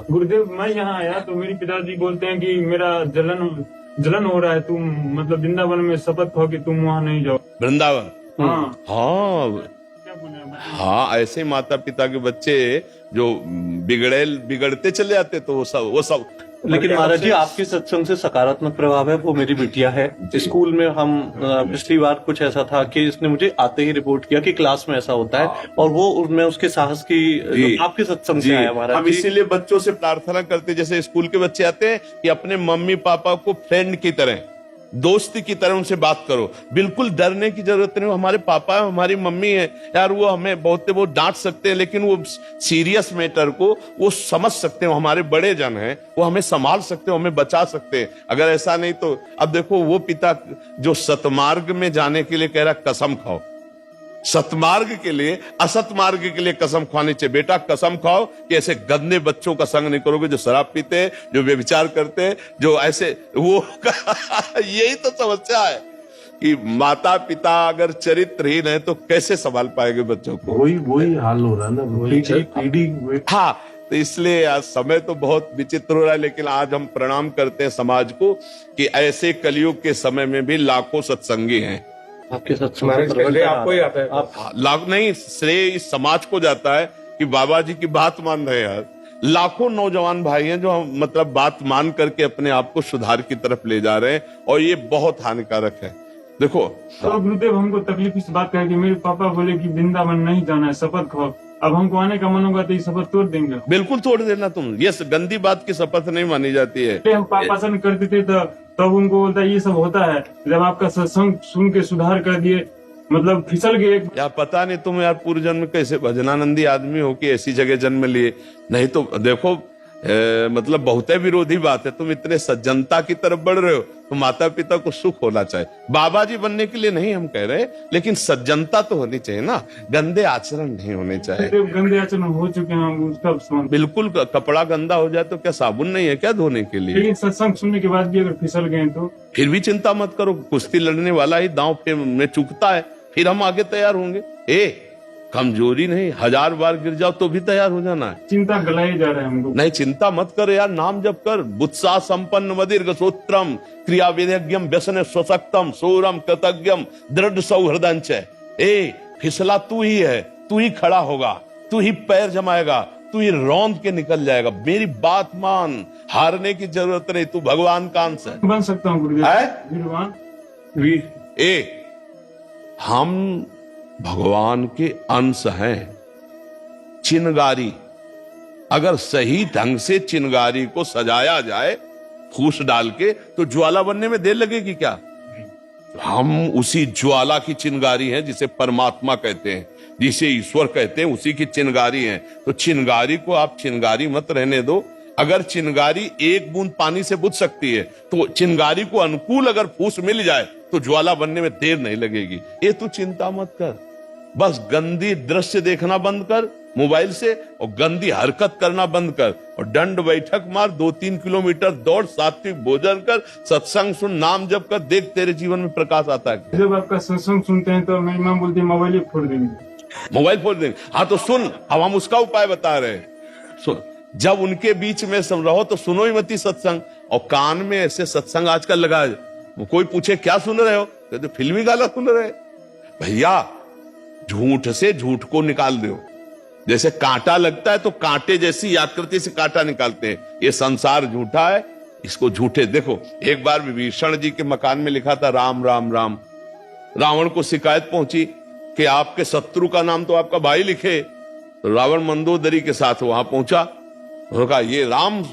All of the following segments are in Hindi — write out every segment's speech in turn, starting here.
गुरुदेव, मैं यहाँ आया तो मेरे पिताजी बोलते हैं कि मेरा जलन हो रहा है, तुम मतलब वृंदावन में शपथ खाओ कि तुम वहाँ नहीं जाओ। वृंदावन। हाँ। हाँ क्या बोले आप? हाँ, ऐसे माता पिता के बच्चे जो बिगड़ते चले जाते, तो वो सब लेकिन महाराज जी, आपके सत्संग से सकारात्मक प्रभाव है। वो मेरी बिटिया है। स्कूल में हम पिछली बार कुछ ऐसा था कि इसने मुझे आते ही रिपोर्ट किया कि क्लास में ऐसा होता है, और वो उसमें उसके साहस की आपके सत्संग से आया महाराज हम जी। इसीलिए बच्चों से प्रार्थना करते, जैसे स्कूल के बच्चे आते हैं, कि अपने मम्मी पापा को फ्रेंड की तरह, दोस्ती की तरह उनसे बात करो। बिल्कुल डरने की जरूरत नहीं। हमारे पापा है, हमारी मम्मी है यार, वो हमें वो डांट सकते हैं, लेकिन वो सीरियस मैटर को वो समझ सकते हैं। हमारे बड़े जन हैं, वो हमें संभाल सकते हैं, हमें बचा सकते हैं। अगर ऐसा नहीं तो अब देखो, वो पिता जो सतमार्ग में जाने के लिए कह रहा कसम खाओ, सतमार्ग के लिए असत मार्ग के लिए कसम खानी चाहिए। बेटा कसम खाओ कि ऐसे गंदे बच्चों का संग नहीं करोगे, जो शराब पीते हैं, जो व्यभिचार करते हैं, जो ऐसे वो यही तो समस्या है कि माता पिता अगर चरित्रहीन है तो कैसे संभाल पाएंगे बच्चों को। वही हाल हो रहा है ना, पीढ़ी। हाँ, तो इसलिए आज समय तो बहुत विचित्र हो रहा है, लेकिन आज हम प्रणाम करते हैं समाज को कि ऐसे कलयुग के समय में भी लाखों सत्संगी हैं। आपके सत्संग आपको ही आता है। लाख नहीं, श्रेय इस समाज को जाता है कि बाबा जी की बात मान रहे हैं। यार, लाखों नौजवान भाई हैं जो मतलब बात मान करके अपने आप को सुधार की तरफ ले जा रहे हैं, और ये बहुत हानिकारक है। देखो तो गुरुदेव, हमको तकलीफ इस बात का है कि मेरे पापा बोले कि वृंदावन नहीं जाना है, शपथ खाओ। अब हमको आने का मन होगा तो ये शपथ तोड़ देंगे। बिल्कुल तोड़ देना तुम। ये गंदी बात की शपथ नहीं मानी जाती है। हम पापा से करते थे तो तब उनको बोलता है ये सब होता है। जब आपका सत्संग सुन के सुधार कर दिए, मतलब फिसल गए। यार पता नहीं तुम यार पूर्व जन्म कैसे भजनानंदी आदमी हो कि ऐसी जगह जन्म लिए। नहीं तो देखो मतलब बहुत विरोधी बात है। तुम इतने सज्जनता की तरफ बढ़ रहे हो, तो माता पिता को सुख होना चाहिए। बाबा जी बनने के लिए नहीं हम कह रहे, लेकिन सज्जनता तो होनी चाहिए ना। गंदे आचरण नहीं होने चाहिए। गंदे आचरण हो चुके हैं, उसका बिल्कुल। कपड़ा गंदा हो जाए तो क्या साबुन नहीं है क्या धोने के लिए? लेकिन सत्संग सुनने के बाद भी अगर फिसल गए तो फिर भी चिंता मत करो। कुश्ती लड़ने वाला ही दांव में चूकता है, फिर हम आगे तैयार होंगे। कमजोरी नहीं, 1000 बार गिर जाओ तो भी तैयार हो जाना है। चिंता गलाए जा रहे हैं हमको। नहीं, चिंता मत कर यार, नाम जप कर। बुत्सा संपन्न मदीर्घ सूत्रम क्रिया विधेयज्ञम व्यसन स्वशक्तम सूरम कृतज्ञम दृढ़ सौहृदंच। फिसला तू ही है, तू ही खड़ा होगा, तू ही पैर जमाएगा, तू ही रौंद के निकल जाएगा। मेरी बात मान, हारने की जरूरत नहीं। तू भगवान का अंश है। बन सकता हूँ गुरुदेव। भगवान हम भगवान के अंश हैं। चिनगारी, अगर सही ढंग से चिनगारी को सजाया जाए फूस डाल के, तो ज्वाला बनने में देर लगेगी क्या? हम उसी ज्वाला की चिनगारी हैं, जिसे परमात्मा कहते हैं, जिसे ईश्वर कहते हैं, उसी की चिनगारी हैं। तो चिनगारी को आप चिनगारी मत रहने दो। अगर चिनगारी एक बूंद पानी से बुझ सकती है, तो चिनगारी को अनुकूल अगर फूस मिल जाए तो ज्वाला बनने में देर नहीं लगेगी। ये तू चिंता मत कर। बस गंदी दृश्य देखना बंद कर मोबाइल से, और गंदी हरकत करना बंद कर, और दंड बैठक मार, 2-3 किलोमीटर दौड़, सात्विक भोजन कर, सत्संग सुन, नाम जप कर, देख तेरे जीवन में प्रकाश आता है। जब आपका सत्संग सुनते हैं तो मेरी माँ बोलती है मोबाइल ही फोड़ देंगे। मोबाइल फोड़ देंगे? हाँ तो सुन, अब हम उसका उपाय बता रहे हैं। सुन, जब उनके बीच में सब रहो तो सुनो ही मती सत्संग। और कान में ऐसे सत्संग आजकल लगा, कोई पूछे क्या सुन रहे हो, तो फिल्मी गाना सुन रहे। भैया, झूठ से झूठ को निकाल दो। जैसे कांटा लगता है तो कांटे जैसी आकृति से कांटा निकालते हैं। ये संसार झूठा है, इसको झूठे देखो। एक बार विभीषण जी के मकान में लिखा था राम राम राम। रावण को शिकायत पहुंची कि आपके शत्रु का नाम तो आपका भाई लिखे। तो रावण मंदोदरी के साथ वहां पहुंचा। उन्होंने कहा ये राम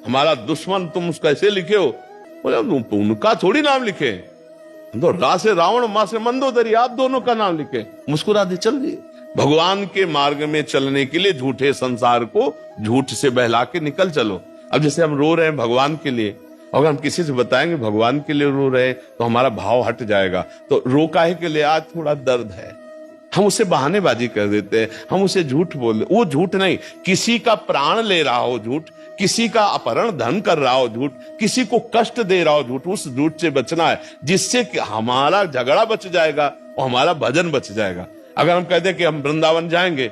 हमारा दुश्मन, तुम उसका ऐसे लिखे हो? बोले उनका थोड़ी नाम लिखे, तो रा से रावण, मां से मंदोदरी, आप दोनों का नाम लिखे। मुस्कुरा दे, चल दिए। भगवान के मार्ग में चलने के लिए झूठे संसार को झूठ से बहला के निकल चलो। अब जैसे हम रो रहे हैं भगवान के लिए, अगर हम किसी से बताएंगे भगवान के लिए रो रहे, तो हमारा भाव हट जाएगा। तो रो काहे के लिए? आज थोड़ा दर्द है, हम उसे बहानेबाजी कर देते हैं, हम उसे झूठ बोल। वो झूठ नहीं, किसी का प्राण ले रहा हो झूठ, किसी का अपहरण धन कर रहा हो झूठ, किसी को कष्ट दे रहा हो झूठ, उस झूठ से बचना है, जिससे कि हमारा झगड़ा बच जाएगा और हमारा भजन बच जाएगा। अगर हम कहते कि हम वृंदावन जाएंगे,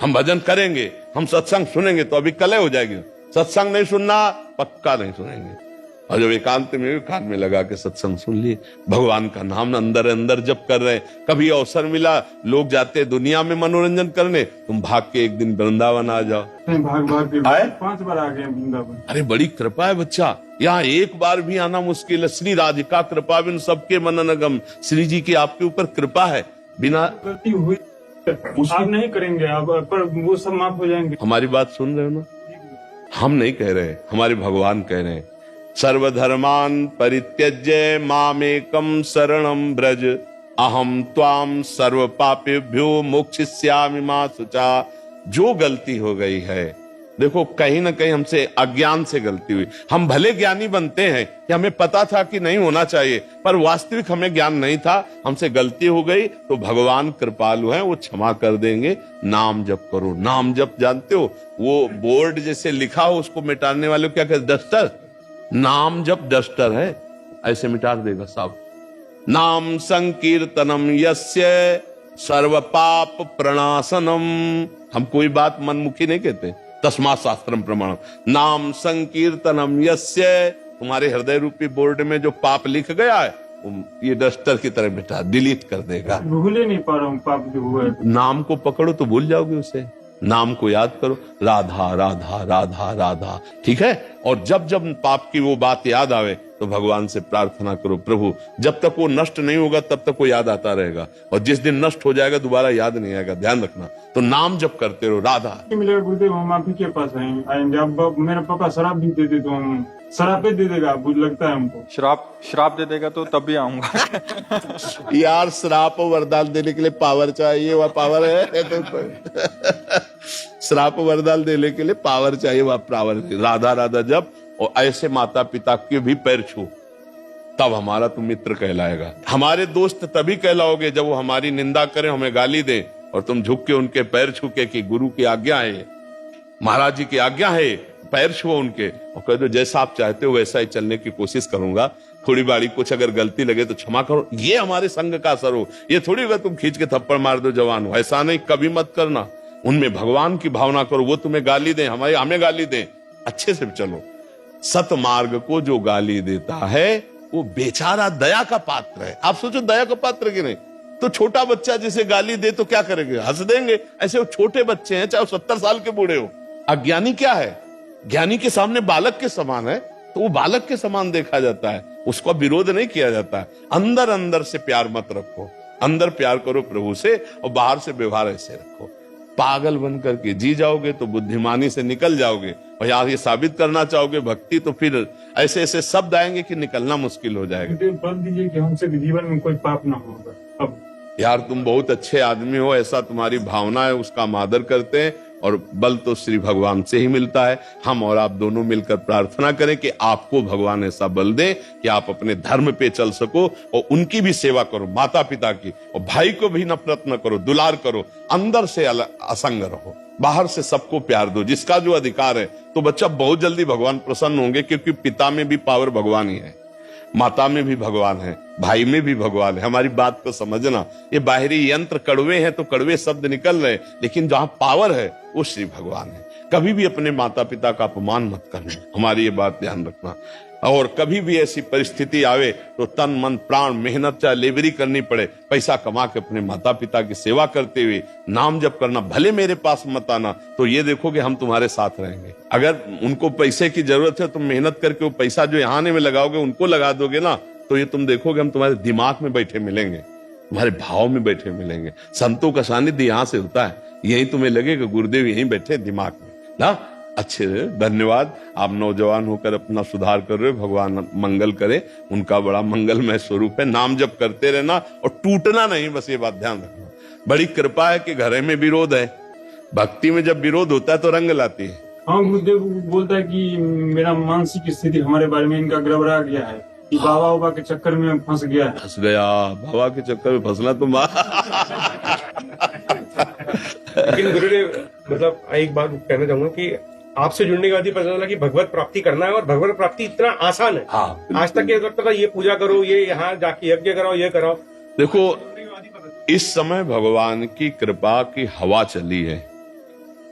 हम भजन करेंगे, हम सत्संग सुनेंगे, तो अभी कलह हो जाएगी। सत्संग नहीं सुनना, पक्का नहीं सुनेंगे। और जब एकांत में भी कान में लगा के सत्संग सुन लिए, भगवान का नाम अंदर अंदर जप कर रहे, कभी अवसर मिला, लोग जाते दुनिया में मनोरंजन करने, तुम भाग के एक दिन वृंदावन आ जाओ। भाग भाग के आए? 5 बार आ गए वृंदावन। अरे बड़ी कृपा है बच्चा, यहाँ एक बार भी आना मुश्किल है। श्री राधिका कृपा बिन सबके मननगम, श्री जी की आपके ऊपर कृपा है। बिना गलती हुई आप नहीं करेंगे, आप पर वो सब माफ हो जाएंगे। हमारी बात सुन रहे हो ना, हम नहीं कह रहे, हमारे भगवान कह रहे हैं। सर्वधर्मान परित्यज्य मामेकम शरणम ब्रज, अहम त्वाम सर्व पापेभ्यो मोक्षयिष्यामि मा शुचा। जो गलती हो गई है, देखो कहीं ना कहीं हमसे अज्ञान से गलती हुई। हम भले ज्ञानी बनते हैं कि हमें पता था कि नहीं होना चाहिए, पर वास्तविक हमें ज्ञान नहीं था, हमसे गलती हो गई, तो भगवान कृपालु हैं, वो क्षमा कर देंगे। नाम जप करो। नाम जप जानते हो, वो बोर्ड जैसे लिखा हो उसको मिटाने वाले को क्या कहते, डस्टर। नाम जप डस्टर है, ऐसे मिटा देगा साहब। नाम संकीर्तनम यस्य सर्व पाप प्रणाशनम। हम कोई बात मनमुखी नहीं कहते, तस्मात् शास्त्रम प्रमाणम। नाम संकीर्तनम यस्य, तुम्हारे हृदय रूपी बोर्ड में जो पाप लिख गया है, ये डस्टर की तरह मिटा, डिलीट कर देगा। भूल ही नहीं पा रहा हूँ पाप जो हुआ है। नाम को पकड़ो तो भूल जाओगे उसे। नाम को याद करो, राधा राधा राधा राधा, ठीक है। और जब जब पाप की वो बात याद आवे तो भगवान से प्रार्थना करो, प्रभु जब तक वो नष्ट नहीं होगा तब तक वो याद आता रहेगा, और जिस दिन नष्ट हो जाएगा दोबारा याद नहीं आएगा, ध्यान रखना। तो नाम जप करते रहो। राधा मिलेगा गुरुदेव, हम आप ही के पास आएंगे। अब मेरे पापा शराब भी दे दे तो हम शराब दे देगा, बुझ लगता है हमको। श्राप दे देगा तो तब भी आऊंगा। यार श्राप वरदान देने के लिए पावर चाहिए, वह पावर है तो श्राप वरदान देने के लिए पावर चाहिए, वह पावर। राधा राधा जब, और ऐसे माता पिता के भी पैर छू, तब हमारा तुम मित्र कहलाएगा। हमारे दोस्त तभी कहलाओगे जब वो हमारी निंदा करें, हमें गाली दें, और तुम झुक के उनके पैर छू के कि गुरु की आज्ञा है, महाराज जी की आज्ञा है, पैर छुओ उनके और कह दो जैसा आप चाहते हो वैसा ही चलने की कोशिश करूंगा, थोड़ी बाड़ी कुछ अगर गलती लगे तो क्षमा करो। ये हमारे संग का असर हो। ये थोड़ी होगा तुम खींच के थप्पड़ मार दो जवान हो, ऐसा नहीं, कभी मत करना। उनमें भगवान की भावना करो, वो तुम्हें गाली दें, हमें गाली दें, अच्छे से चलो। सतमार्ग को जो गाली देता है वो बेचारा दया का पात्र है। आप सोचो दया का पात्र कि नहीं। तो छोटा बच्चा जिसे गाली दे तो क्या करेंगे, हंस देंगे। ऐसे वो छोटे बच्चे हैं, चाहे 70 साल के बूढ़े हो। अज्ञानी क्या है, ज्ञानी के सामने बालक के समान है, तो वो बालक के समान देखा जाता है, उसका विरोध नहीं किया जाता है। अंदर अंदर से प्यार मत रखो, अंदर प्यार करो प्रभु से, और बाहर से व्यवहार ऐसे रखो। पागल बन करके जी जाओगे तो बुद्धिमानी से निकल जाओगे, और यार ये साबित करना चाहोगे भक्ति, तो फिर ऐसे ऐसे शब्द आएंगे कि निकलना मुश्किल हो जाएगा। बल दीजिए कि हमसे जीवन में कोई पाप ना होगा। अब यार तुम बहुत अच्छे आदमी हो, ऐसा तुम्हारी भावना है, उसका हम आदर करते हैं, और बल तो श्री भगवान से ही मिलता है। हम और आप दोनों मिलकर प्रार्थना करें कि आपको भगवान ऐसा बल दे कि आप अपने धर्म पे चल सको, और उनकी भी सेवा करो, माता पिता की, और भाई को भी नफरत न करो, दुलार करो, अंदर से असंग रहो, बाहर से सबको प्यार दो, जिसका जो अधिकार है। तो बच्चा बहुत जल्दी भगवान प्रसन्न होंगे, क्योंकि पिता में भी पावर भगवान ही है, माता में भी भगवान है, भाई में भी भगवान है। हमारी बात को समझना, ये बाहरी यंत्र कड़वे हैं तो कड़वे शब्द निकल रहे, लेकिन जहां पावर है वो श्री भगवान है। कभी भी अपने माता पिता का अपमान मत करना, हमारी ये बात ध्यान रखना। और कभी भी ऐसी परिस्थिति आवे तो तन मन प्राण मेहनत चाहे लेबरी करनी पड़े, पैसा कमा के अपने माता पिता की सेवा करते हुए नाम जप करना। भले मेरे पास मत आना, तो ये देखोगे हम तुम्हारे साथ रहेंगे। अगर उनको पैसे की जरूरत है, तुम मेहनत करके वो पैसा जो यहाँ आने में लगाओगे उनको लगा दोगे ना, तो ये तुम देखोगे हम तुम्हारे दिमाग में बैठे मिलेंगे, तुम्हारे भाव में बैठे मिलेंगे। संतों का सानिध्य यहाँ से होता है, यही तुम्हें लगेगा गुरुदेव यहीं बैठे दिमाग में ना। अच्छे, धन्यवाद। आप नौजवान होकर अपना सुधार कर रहे हो, भगवान मंगल करे, उनका बड़ा मंगलमय स्वरूप है। नाम जप करते रहना और टूटना नहीं, बस ये बात ध्यान रखना। बड़ी कृपा है कि घर में विरोध है, भक्ति में जब विरोध होता है तो रंग लाती है। हाँ, गुरुदेव बोलता है कि मेरा मानसिक स्थिति हमारे बारे में इनका गड़बड़ा गया है, कि बाबा बाबा के चक्कर में फंस गया है। फंस गया, बाबा के चक्कर में फंसना तो लेकिन गुरुदेव मतलब एक बात कहना चाहूंगा कि आपसे जुड़ने के बाद ही पता चला कि भगवत प्राप्ति करना है, और भगवत प्राप्ति इतना आसान है। हाँ, आज तक ये लगता था ये पूजा करो, ये यहाँ जाके यज्ञ कराओ, ये कराओ। देखो इस समय भगवान की कृपा की हवा चली है।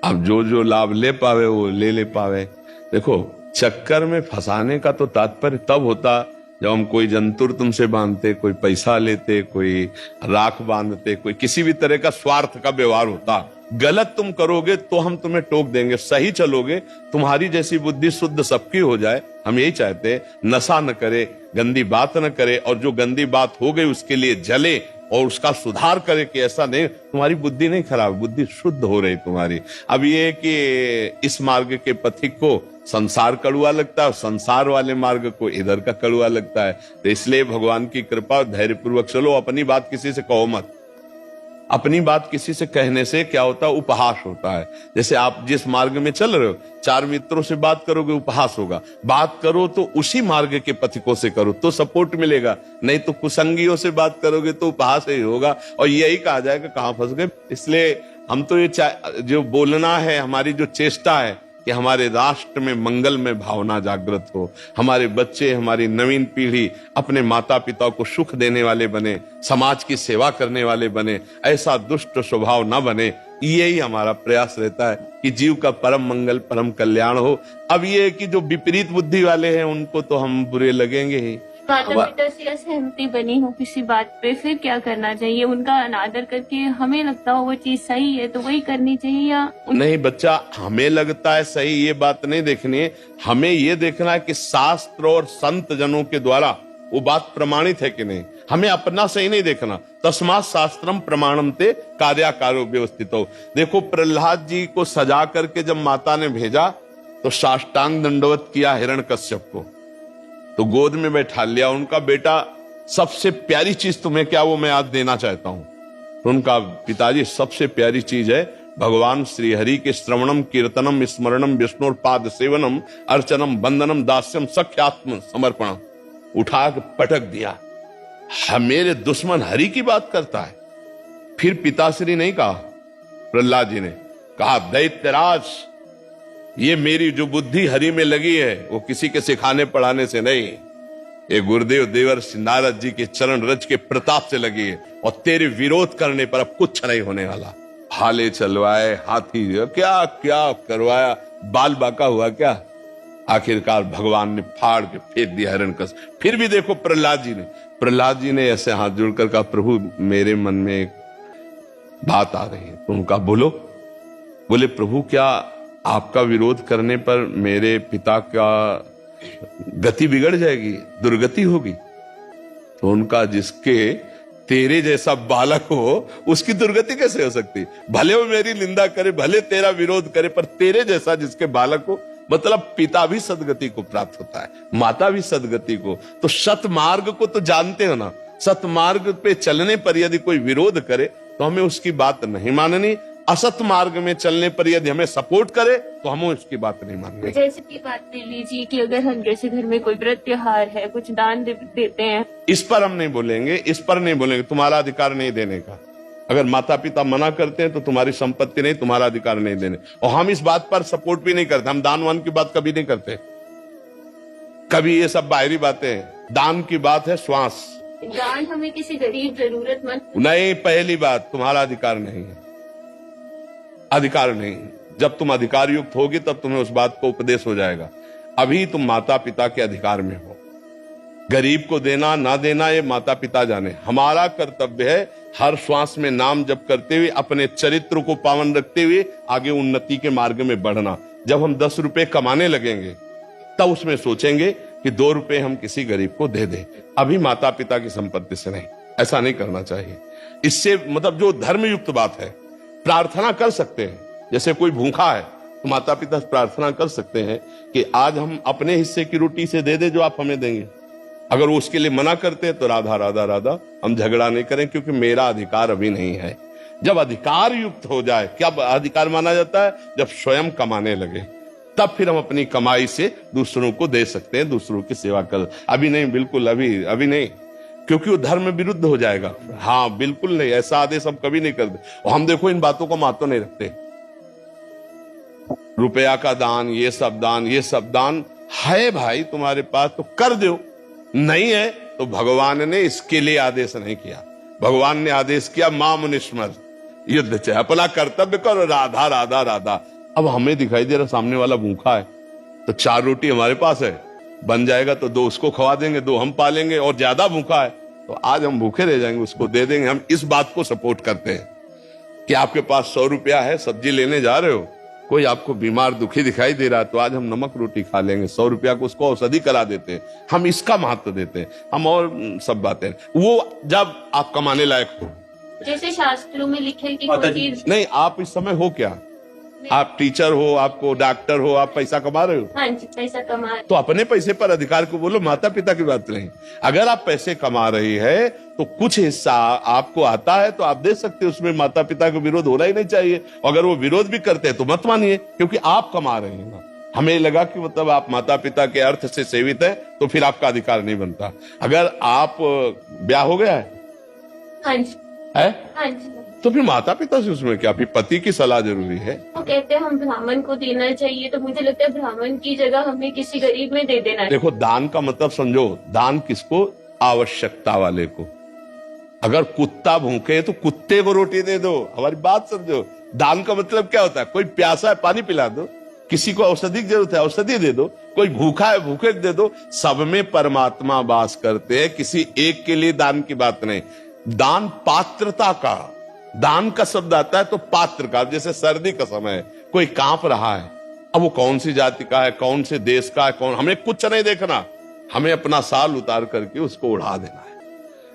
अब जो जो लाभ ले पावे वो ले पावे। देखो, चक्कर में फंसाने का तो तात्पर्य तब होता जब हम कोई जंतुर तुमसे बांधते, कोई पैसा लेते, कोई राख बांधते, कोई किसी भी तरह का स्वार्थ का व्यवहार होता। गलत तुम करोगे तो हम तुम्हें टोक देंगे, सही चलोगे, तुम्हारी जैसी बुद्धि शुद्ध सबकी हो जाए, हम यही चाहते हैं। नशा न करे, गंदी बात न करे, और जो गंदी बात हो गई उसके लिए जले और उसका सुधार करे कि ऐसा नहीं। तुम्हारी बुद्धि नहीं खराब, बुद्धि शुद्ध हो रही तुम्हारी। अब ये कि इस मार्ग के पथिक को संसार कड़ुआ लगता है और संसार वाले मार्ग को इधर का कड़ुआ लगता है, तो इसलिए भगवान की कृपा, धैर्य पूर्वक चलो। अपनी बात किसी से कहो मत। अपनी बात किसी से कहने से क्या होता है? उपहास होता है। जैसे आप जिस मार्ग में चल रहे हो, 4 मित्रों से बात करोगे, उपहास होगा। बात करो तो उसी मार्ग के पथिकों से करो तो सपोर्ट मिलेगा, नहीं तो कुसंगियों से बात करोगे तो उपहास ही होगा और यही कहा जाएगा कहां फंस गए। इसलिए हम तो ये जो बोलना है, हमारी जो चेष्टा है कि हमारे राष्ट्र में मंगल में भावना जागृत हो, हमारे बच्चे, हमारी नवीन पीढ़ी अपने माता पिता को सुख देने वाले बने, समाज की सेवा करने वाले बने, ऐसा दुष्ट स्वभाव न बने, यही हमारा प्रयास रहता है कि जीव का परम मंगल, परम कल्याण हो। अब ये कि जो विपरीत बुद्धि वाले हैं उनको तो हम बुरे लगेंगे ही। माता पिता से असहमति बनी हो किसी बात पे, फिर क्या करना चाहिए? उनका अनादर करके हमें लगता हो वो चीज सही है तो वही करनी चाहिए या नहीं बच्चा, हमें लगता है सही, ये बात नहीं देखनी है। हमें ये देखना है कि शास्त्र और संत जनों के द्वारा वो बात प्रमाणित है कि नहीं। हमें अपना सही नहीं देखना। तस्मात् शास्त्रम प्रमाणम ते कार्याकारो व्यवस्थित हो। देखो, प्रहलाद जी को सजा करके जब माता ने भेजा तो साष्टांग दंडवत किया हिरण्यकश्यप को, तो गोद में बैठा लिया। उनका बेटा, सबसे प्यारी चीज तुम्हें क्या, वो मैं आज देना चाहता हूं। तो उनका पिताजी, सबसे प्यारी चीज है भगवान श्री हरि के श्रवणम, कीर्तनम, स्मरणम, विष्णु पाद सेवनम, अर्चनम, वंदनम, दास्यम, सख्यात्म समर्पणम। उठा के पटक दिया। मेरे दुश्मन हरि की बात करता है। फिर पिताश्री नहीं कहा, प्रहलाद जी ने कहा, दैत्यराज, ये मेरी जो बुद्धि हरि में लगी है वो किसी के सिखाने पढ़ाने से नहीं, ये गुरुदेव देवर्षि नारद जी के चरण रज के प्रताप से लगी है, और तेरे विरोध करने पर अब कुछ नहीं होने वाला। भाले चलवाए, हाथी क्या क्या करवाया, बाल बाका हुआ क्या? आखिरकार भगवान ने फाड़ के फेंक दिया हिरण्यकश्यप। फिर भी देखो प्रहलाद जी ने ऐसे हाथ जोड़कर कहा, प्रभु मेरे मन में एक बात आ रही है। तो उनका बोले प्रभु, क्या आपका विरोध करने पर मेरे पिता का गति बिगड़ जाएगी, दुर्गति होगी? तो उनका, जिसके तेरे जैसा बालक हो उसकी दुर्गति कैसे हो सकती? भले वो मेरी निंदा करे, भले तेरा विरोध करे, पर तेरे जैसा जिसके बालक हो, मतलब पिता भी सदगति को प्राप्त होता है, माता भी सदगति को। तो सतमार्ग को तो जानते हो ना, सतमार्ग पे चलने पर यदि कोई विरोध करे तो हमें उसकी बात नहीं माननी। असत मार्ग में चलने पर यदि हमें सपोर्ट करे तो हमें उसकी बात नहीं माननी। जैसे की बात ले लीजिए कि अगर हम जैसे घर में कोई व्रत त्योहार है, कुछ दान देते हैं, इस पर हम नहीं बोलेंगे, इस पर नहीं बोलेंगे। तुम्हारा अधिकार नहीं देने का। अगर माता पिता मना करते हैं तो तुम्हारी संपत्ति नहीं, तुम्हारा अधिकार नहीं देने। और हम इस बात पर सपोर्ट भी नहीं करते। हम दान वान की बात कभी नहीं करते, कभी ये सब बाहरी बातें हैं। दान की बात है श्वास। दान हमें किसी गरीब जरूरतमंद नहीं, पहली बात तुम्हारा अधिकार नहीं है, अधिकार नहीं। जब तुम अधिकार युक्त होगी तब तुम्हें उस बात को उपदेश हो जाएगा। अभी तुम माता पिता के अधिकार में हो। गरीब को देना ना देना ये माता पिता जाने। हमारा कर्तव्य है हर श्वास में नाम जप करते हुए अपने चरित्र को पावन रखते हुए आगे उन्नति के मार्ग में बढ़ना। जब हम 10 रुपए कमाने लगेंगे तब उसमें सोचेंगे कि 2 रुपए हम किसी गरीब को दे दें, अभी माता पिता की संपत्ति से नहीं। ऐसा नहीं करना चाहिए। इससे मतलब जो धर्म युक्त बात है, प्रार्थना कर सकते हैं। जैसे कोई भूखा है तो माता पिता प्रार्थना कर सकते हैं कि आज हम अपने हिस्से की रोटी से दे दे जो आप हमें देंगे। अगर वो उसके लिए मना करते हैं तो राधा राधा राधा, हम झगड़ा नहीं करें, क्योंकि मेरा अधिकार अभी नहीं है। जब अधिकार युक्त हो जाए, क्या अधिकार माना जाता है? जब स्वयं कमाने लगे, तब फिर हम अपनी कमाई से दूसरों को दे सकते हैं, दूसरों की सेवा कर। अभी नहीं, बिल्कुल अभी नहीं, क्योंकि वो धर्म विरुद्ध हो जाएगा। हाँ बिल्कुल नहीं, ऐसा आदेश हम कभी नहीं करते। और हम देखो इन बातों को महत्व नहीं रखते। रुपया का दान, ये सब दान है भाई तुम्हारे पास तो कर दो, नहीं है तो भगवान ने इसके लिए आदेश नहीं किया। भगवान ने आदेश किया माम निस्मर, युद्ध चाहे, अपना कर्तव्य करो, राधा राधा राधा। अब हमें दिखाई दे रहा सामने वाला भूखा है तो 4 रोटी हमारे पास है, बन जाएगा तो 2 उसको खवा देंगे, 2 हम पालेंगे, और ज्यादा भूखा है तो आज हम भूखे रह जाएंगे, उसको दे देंगे। हम इस बात को सपोर्ट करते हैं कि आपके पास 100 रुपया है, सब्जी लेने जा रहे हो, कोई आपको बीमार दुखी दिखाई दे रहा है तो आज हम नमक रोटी खा लेंगे, 100 रुपया को उसको औषधि करा देते हैं। हम इसका महत्व देते हैं। हम और सब बातें वो जब आप कमाने लायक हो। जैसे शास्त्रों में लिखे कि कोई चीज। नहीं, आप इस समय हो क्या? आप टीचर हो, आपको डॉक्टर हो, आप पैसा कमा रहे हो, हाँ जी, पैसा कमा। तो अपने पैसे पर अधिकार को बोलो, माता पिता की बात नहीं। अगर आप पैसे कमा रही है तो कुछ हिस्सा आपको आता है तो आप दे सकते हो, उसमें माता पिता का विरोध होना ही नहीं चाहिए। अगर वो विरोध भी करते हैं तो मत मानिए, क्योंकि आप कमा रहे हैं ना। हमें लगा कि मतलब आप माता पिता के अर्थ से सेवित है तो फिर आपका अधिकार नहीं बनता। अगर आप ब्याह हो गया है, हाँ जी, है? हाँ जी। तो फिर माता पिता से उसमें क्या, फिर पति की सलाह जरूरी है। वो कहते हैं हम ब्राह्मण को देना चाहिए, तो मुझे लगता है ब्राह्मण की जगह हमें किसी गरीब में दे देना चाहिए। देखो, दान का मतलब समझो, दान किसको? आवश्यकता वाले को। अगर कुत्ता भूखे है तो कुत्ते को रोटी दे दो, हमारी बात समझो। दान का मतलब क्या होता है? कोई प्यासा है, पानी पिला दो। किसी को औषधि की जरूरत है, औषधि दे दो। कोई भूखा है, भूखे दे दो। सब में परमात्मा वास करते हैं, किसी एक के लिए दान की बात नहीं। दान पात्रता का, दान का शब्द आता है तो पात्र का। जैसे सर्दी का समय है, कोई कांप रहा है, अब वो कौन सी जाति का है, कौन से देश का है, कौन, हमें कुछ नहीं देखना, हमें अपना साल उतार करके उसको उड़ा देना है।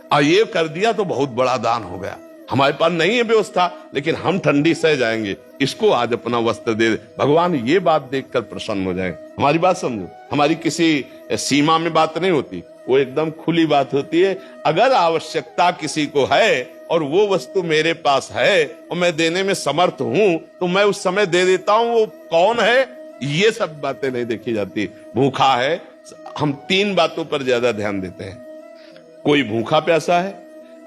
और ये कर दिया तो बहुत बड़ा दान हो गया। हमारे पास नहीं है व्यवस्था, लेकिन हम ठंडी सह जाएंगे, इसको आज अपना वस्त्र दे दे। भगवान ये बात देखकर प्रसन्न हो जाएंगे। हमारी बात समझो, हमारी किसी सीमा में बात नहीं होती, वो एकदम खुली बात होती है। अगर आवश्यकता किसी को है और वो वस्तु मेरे पास है और मैं देने में समर्थ हूं तो मैं उस समय दे देता हूं। वो कौन है, ये सब बातें नहीं देखी जाती। भूखा है, हम 3 बातों पर ज्यादा ध्यान देते हैं। कोई भूखा प्यासा है,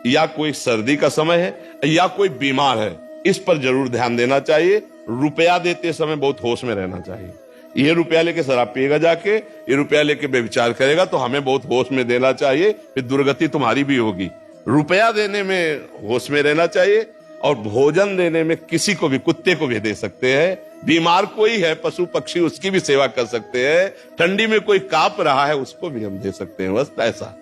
या कोई सर्दी का समय है, या कोई बीमार है, इस पर जरूर ध्यान देना चाहिए। रुपया देते समय बहुत होश में रहना चाहिए। ये रुपया लेके शराब पिएगा जाके, ये रुपया लेके बेविचार करेगा तो हमें बहुत होश में देना चाहिए, फिर दुर्गति तुम्हारी भी होगी। रुपया देने में होश में रहना चाहिए, और भोजन देने में किसी को भी, कुत्ते को भी दे सकते हैं। बीमार कोई है, पशु पक्षी, उसकी भी सेवा कर सकते हैं। ठंडी में कोई कांप रहा है, उसको भी हम दे सकते हैं। बस ऐसा।